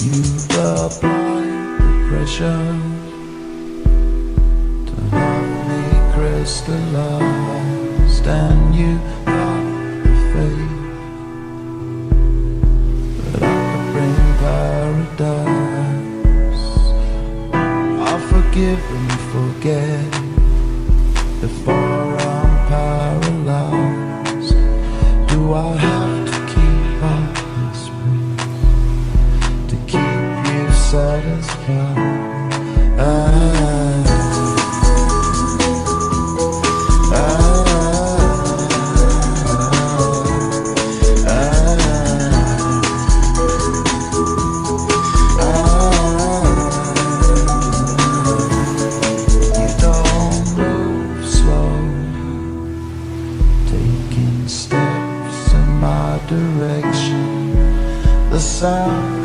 You apply the pressure to have me crystallized, and you got the faith that I could bring paradise. I'll forgive and forget before I'm paralyzed. Do I have to keep up this way to keep you satisfied? You don't move slow, taking steps in my direction. The sound